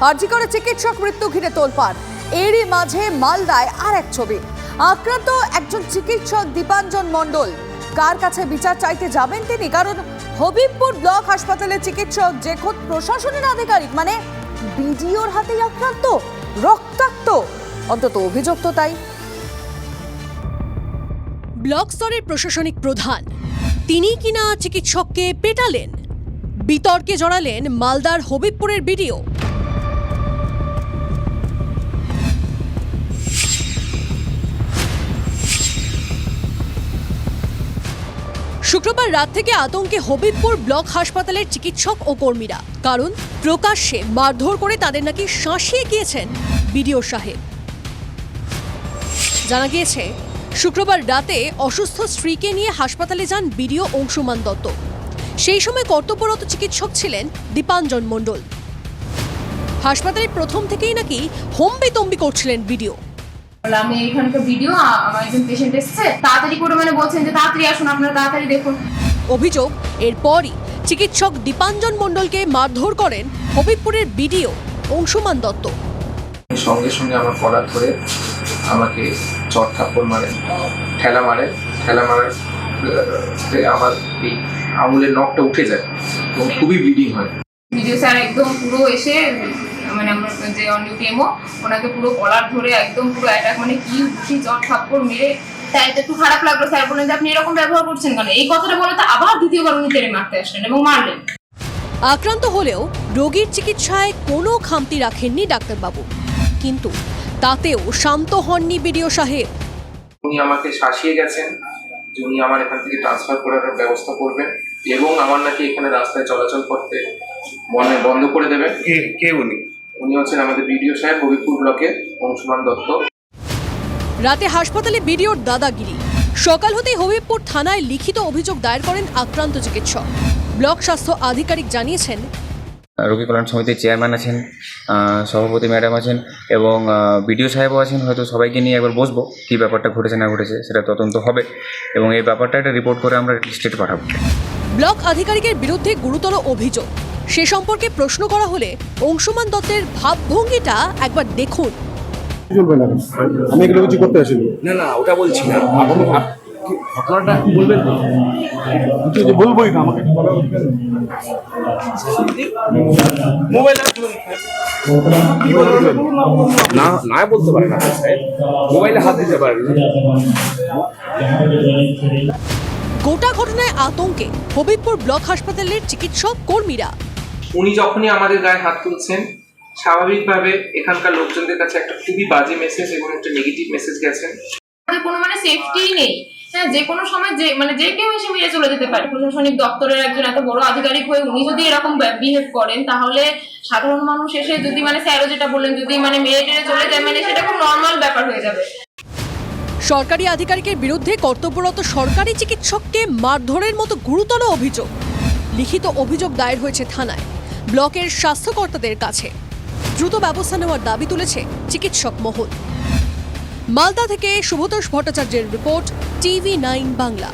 আরজি করে চিকিৎসক মৃত্যু ঘিরে তোলপাড়। এরই মাঝে মালদায় আর এক ছবি। আক্রান্ত একজন চিকিৎসক দীপাঞ্জন মণ্ডল। কার কাছে বিচার চাইতে যাবেন তিনি? কারণ হবিবপুর ব্লক হাসপাতালের চিকিৎসক যে খোদ প্রশাসনের আধিকারিক, মানে বিডিওর হাতেই আক্রান্ত, রক্তাক্ত, অন্তত অভিযোগ তো তাই। ব্লক স্তরের প্রশাসনিক প্রধান তিনি কিনা চিকিৎসককে পেটালেন। বিতর্কে জড়ালেন মালদার হবিবপুরের বিডিও। শুক্রবার রাত থেকে আতঙ্কে হবিবপুর ব্লক হাসপাতালের চিকিৎসক ও কর্মীরা, কারণ প্রকাশ্যে মারধর করে তাদের নাকি শাসিয়ে গিয়েছেন বিডিও সাহেব। জানা গিয়েছে, শুক্রবার রাতে অসুস্থ স্ত্রীকে নিয়ে হাসপাতালে যান বিডিও অংশুমান দত্ত। সেই সময় কর্তব্যরত চিকিৎসক ছিলেন দীপাঞ্জন মণ্ডল। হাসপাতালে প্রথম থেকেই নাকি হম্বিতম্বি করছিলেন বিডিও। আমি এখানকার ভিডিও, আমার একজন পেশেন্ট এসেছে, তাড়াতাড়ি করে বলছেন যে তাড়াতাড়ি আসুন, আপনারা তাড়াতাড়ি দেখুন। অভিযোগ, এরপরই চিকিৎসক দীপাঞ্জন মণ্ডলকে মারধর করেন হবিবপুরের বিডিও অংশুমান দত্ত। সঙ্গে সঙ্গে আমার কলার ধরে আমাকে চট থাপ্পড় মারেন, ঠেলা মারার আমার এই আঙুলের নখটা উঠে যায় এবং খুবই ব্লিডিং হয়। ভিডিও স্যার একদম পুরো এসে আমার যে অন ডিউটি এমও, ওনাকে পুরো কলার ধরে একদম পুরো অ্যাটাক, কি উঠি চট থাপ্পড় মেরে। তাই একটু খারাপ লাগলো। স্যার বলেন যে আপনি এরকম ব্যবহার করছেন কেন? এই কথাটা বলে তো আবার দ্বিতীয়বার উনি তেড়ে মারতে আসলেন এবং মারলেন। আক্রান্ত হলেও রোগীর চিকিৎসায় কোনো খামতি রাখেননি ডাক্তারবাবু, কিন্তু তাতেও শান্ত হননি বিডিও সাহেব। উনি আমাকে শাসিয়ে গেছেন যে উনি আমার এখান থেকে ট্রান্সফার করার ব্যবস্থা করবেন এবং আমার নাকি এখানে রাস্তায় চলাচল করতে বন্ধ করে দেবেন। কে উনি? উনি হচ্ছেন আমাদের বিডিও সাহেব, হবিবপুর ব্লকের অংশুমান দত্ত। রাতে হাসপাতালে বিডিওর দাদাগিরি। সকাল হতেই হবিবপুর থানায় লিখিত অভিযোগ দায়ের করেন আক্রান্ত চিকিৎসক। ব্লক স্বাস্থ্য আধিকারিক জানিয়েছেন, রোগী কল্যাণ সমিতির চেয়ারম্যান আছেন, সভাপতি ম্যাডাম আছেন এবং বিডিও সাহেবও আছেন। হয়তো সবাইকে নিয়ে একবার বসবো, কী ব্যাপারটা ঘটেছে না ঘটেছে সেটা তদন্ত হবে এবং এই ব্যাপারটা একটা রিপোর্ট করে আমরা স্টেটে পাঠাবো। ব্লক আধিকারিকের বিরুদ্ধে গুরুতর অভিযোগ। সে সম্পর্কে প্রশ্ন করা হলে অংশুমান দত্তের ভাবভঙ্গিটা একবার দেখুন। চলবে না, আমি এগুলো কিছু করতে আসিনি। না ওটা বলছি না, ঘটনাটা বলবেন বলবোই না, আমাকে মোবাইল না বলতে পারেন না, মোবাইলে হাত দিতে পারেন। গোটা ঘটনায় আতঙ্কে হবিবপুর ব্লক হাসপাতালের চিকিৎসক কর্মীরা। উনি যখনই আমাদের গায়ে হাত তুলছেন, স্বাভাবিকভাবে এখানকার লোকজনদের কাছে একটা খুবই বাজে মেসেজ এবং একটা নেগেটিভ মেসেজ গেছেন। কোনো সেফটি নেই। হ্যাঁ, যে কোনো সময় যে কেউ এসে মেরে চলে যেতে পারে। প্রশাসনিক দপ্তরের একজন এত বড় আধিকারিক হয়ে উনি যদি এরকম বিহেভ করেন, তাহলে সাধারণ মানুষ এসে যদি স্যারও যেটা বললেন, যদি মেরে টেরে চলে যায়, সেটা খুব নর্মাল ব্যাপার হয়ে যাবে। সরকারি আধিকারিকের বিরুদ্ধে কর্তব্যরত সরকারি চিকিৎসককে মারধরের মতো গুরুতর অভিযোগ। লিখিত অভিযোগ দায়ের হয়েছে থানায়, ব্লকের স্বাস্থ্যকর্তাদের কাছে। দ্রুত ব্যবস্থা নেওয়ার দাবি তুলেছে চিকিৎসক মহল। মালদা থেকে শুভতোষ ভট্টাচার্যের রিপোর্ট, TV9 বাংলা।